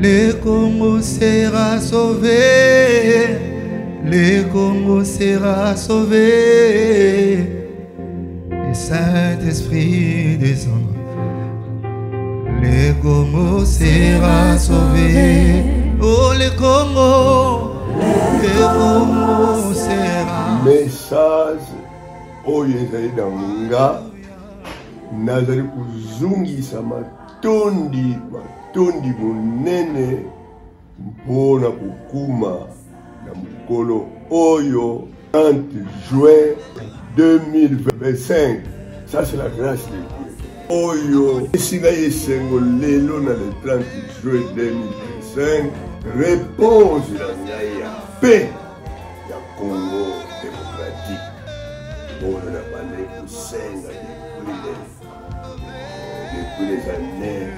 Le Congo sera sauvé. Le Congo sera sauvé. Le Saint-Esprit descendra. Le Congo sera sauvé. Oh, le Congo sera. Message oyezali na nga nazali kuzungisa matondi monene mpona kokuma na mokolo oyo 30 juin 2025. Ça c'est la grâce de Dieu. Oyo esinga yesengo lelo na le 30 juin 2025. Réponse na ngai ya paix ya Congo démocratique. Oyo na bande kosenga depuis les années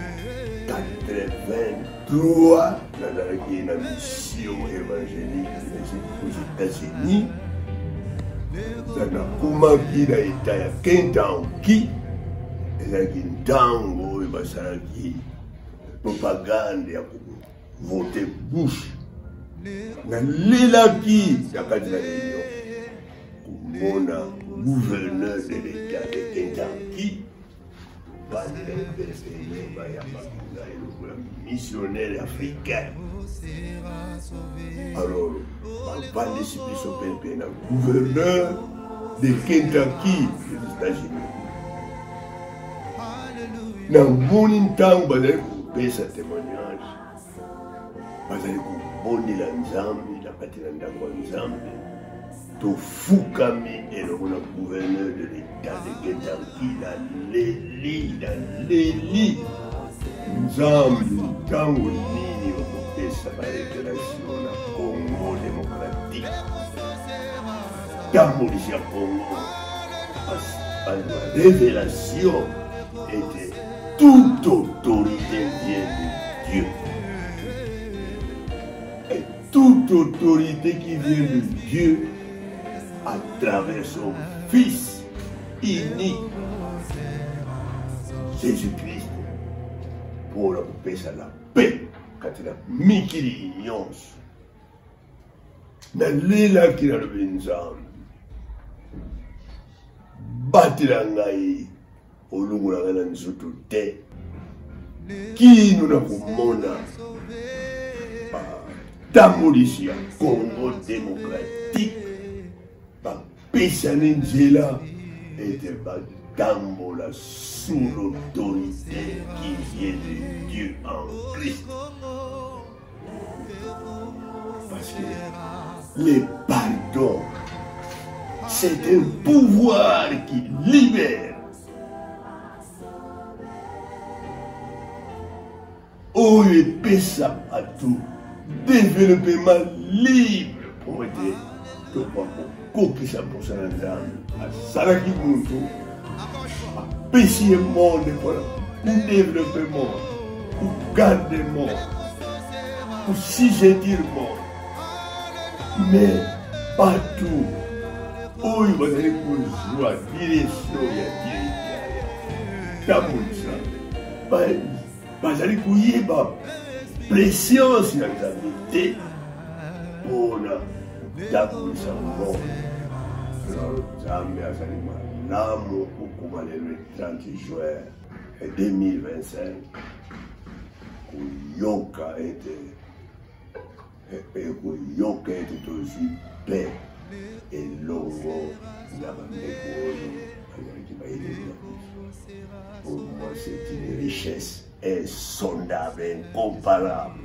83 nazalaki na mission évangélique aux États-Unis. Nakumaki na eta ya Kentucky. Ezalaki ntango oyo basalaki propagande ya voter Bush. Nalelaki na kati na réunion komona gouverneur de l'état de Kentucky missionnaire africain. Alors, gouverneur de Kentucky des États-Unis. Dans mon temps, vous allez couper ce témoignage. Vous allez couper la Nzambi, la Katinanda Nzambi. To Fukami et le gouverneur de l'état de Kentucky, la Leli. Nzambi, tango nini wakopesa ba révélation na Congo démocratique. Tango lisia Congo, la révélation était toute autorité vient de Dieu. Et toute autorité qui vient de Dieu à travers son Fils unique, Jésus-Christ, pour la paix, quand il a mis qu'il y a nalela kila lobenzam batila ngai olungula ngana nzutu te kino na kumona tambolisi ya Congo démocratique bapesani nzela ete batambola sous l'autorité qui vient de Dieu en Christ. Parce que le pardon, c'est un pouvoir qui libère. Oh, et pesa à tout. Développement libre pour aider tout le monde. Qui pour ça à Saraki Muntu, à pécher le monde pour développer le monde, pour garder le monde, pour sujeter le monde. Mais partout, où il va aller pour jouer, direction, il y a direction. Pas aller pour y avoir pression sur la vérité pour la d'appuyer monde. Alors, Zambia a sali malamu kukuma le 30 juin 2025 kuyoka ete tozi paix elongo na bandeko oyo bazalaki bayelela biso. Pour moi, c'est une richesse insondable, incomparable.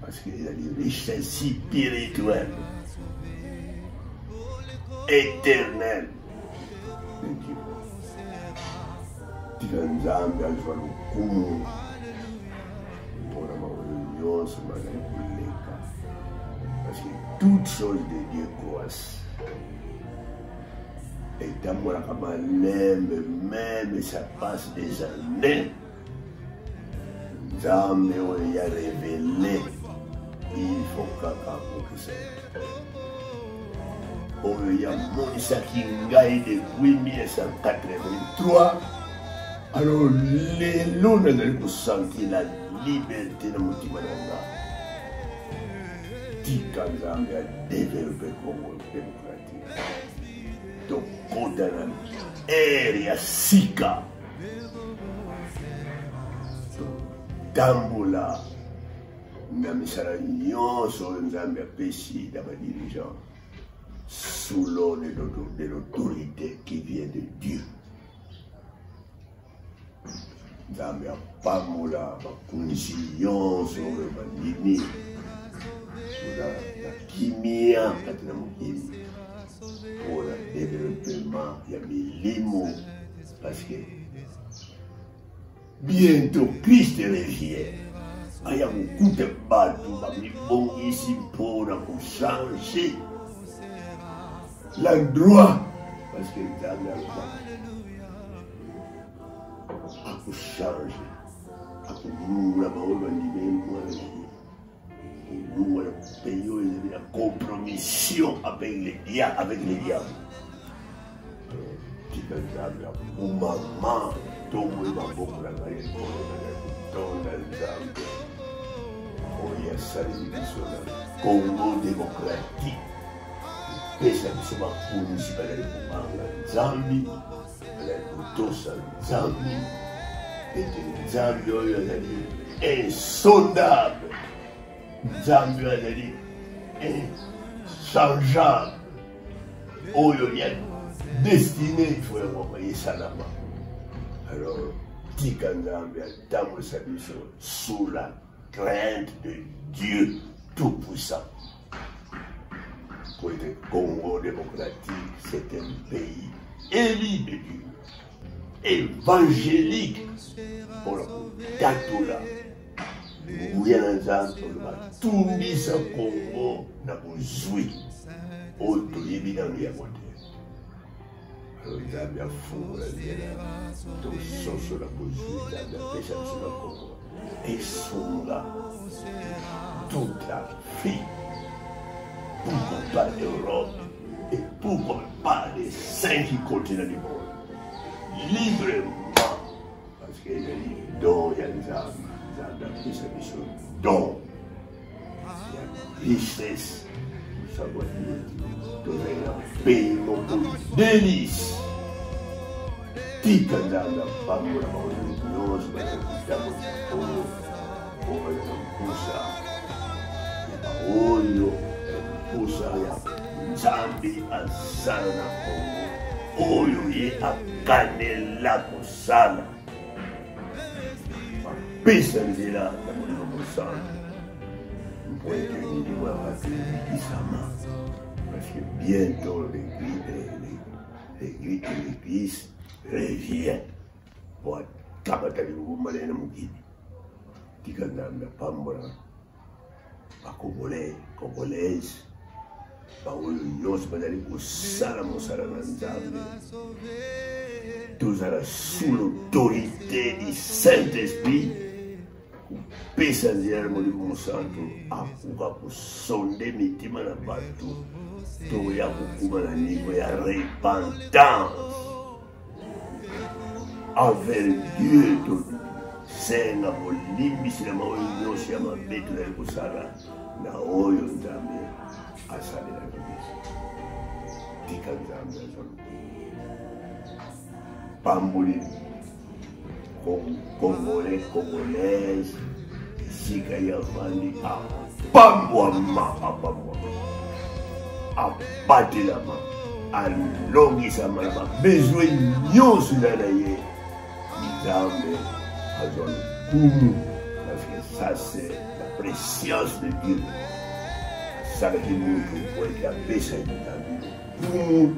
Parce qu'il y a des richesses spirituelles, éternelles de Dieu. Tikanzambi azwa lukumu mpona maoyo nyonso bazali koleka. Parce que toute chose de Dieu croissent. Et tambolaka malembe, même ça passe des années. Nzambe oyo ya révélé. Il faut kaka kokisa oyo yamonisaki ngai depuis 1983. Alors lelo nazali kosentir la liberté dans mon petit mananga. Tika Nzambe a développé le Congo démocratique. Donc, condamné et ya sika. Tambola, même ça la union sur Nzambe a péché dans ma dirigeant sous l'ordre de l'autorité qui vient de Dieu. Nzambe a pas moula, ma condition sur le bandini, sur la kimia, pour le développement, il y a mis les mots, parce que bientôt Christ revient. Il y a beaucoup de bateaux, mais bon ici pour changer l'endroit, parce que Nzambe a pour changer, pour nous, là-bas, nous, le pays, il y a la compromission avec les diables. Pour maman, tout le monde va beaucoup la maille, dans le Nzambe. Oh, il y a ça, les émissions, Congo démocratique. Et ça, c'est ma municipale de Nzambe, la Kutosa Nzambe, et Nzambe, insondable. Nzambe, inchangeable. Oh, il y a destiné, il faut l'envoyer ça là-bas. Alors, Tika Nzambe a d'abord sa mission sous la crainte de Dieu Tout-Puissant. Pour le Congo démocratique, c'est un pays élu de Dieu, évangélique pour le Katoula. Nous avons tout mis au Congo dans le Zoui, au Toyebi dans le Yamote. Alors, il y a bien fou, la vie, donc, sur la position, il y a bien pêché sur le Congo. Et sont là, toute la vie, pourquoi pas l'Europe, et pourquoi pas les 5 continents du monde, librement, parce qu'il y a des dons, il y a des âmes, il y a des dons, il y a une richesse, pour savoir donner un pays, mon délice. Tika Nzambe pambola maozi nyonso bakakutamo mpusa oyo mpusa ya Nzambe asala na Kongo oyo ye akanela kosala apesa nzela na molimo mosantu mpo ete milimo ya bato ebikisama parce que bientôt l'église revient pour kabata libumba lena mukini Tika Nzambe pambola bakongolais congolaise baoyo nyonso bazali kosala mosala na Nzambe tozala sous l'autorité du Saint-Esprit kopesa nzela na molimo mosantu akoka kosonde mitima na bato toya kokuma na niveau ya repentance envers Dieu tout senga bolimbisila maoyo nyonso ya mabe tozali kosala na oyo Nzambe asalela biso. Tika Nzambe azolo pamboli congolais congolaise esika ya vandi apambwama apatelama alongisama na babesoin nyonso na ye Nzambe azwa lokumu parce que ça c'est la préscience de Dieu asalaki mutu po ete apesa Nzambe lokumu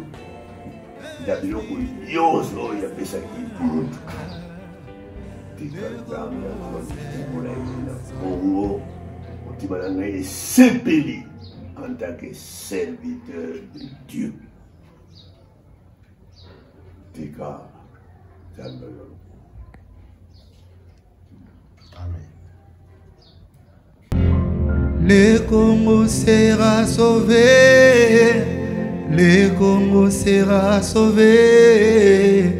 na biloko nyonso oyo apesaki mutu. Tika Nzambe azwa lokumu na ye na Congo motima na ngai esepeli en tant que serviteur de Dieu. Tika Nzambe. Amen. Le Congo sera sauvé, le Congo sera sauvé,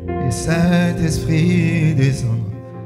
le Saint-Esprit descend.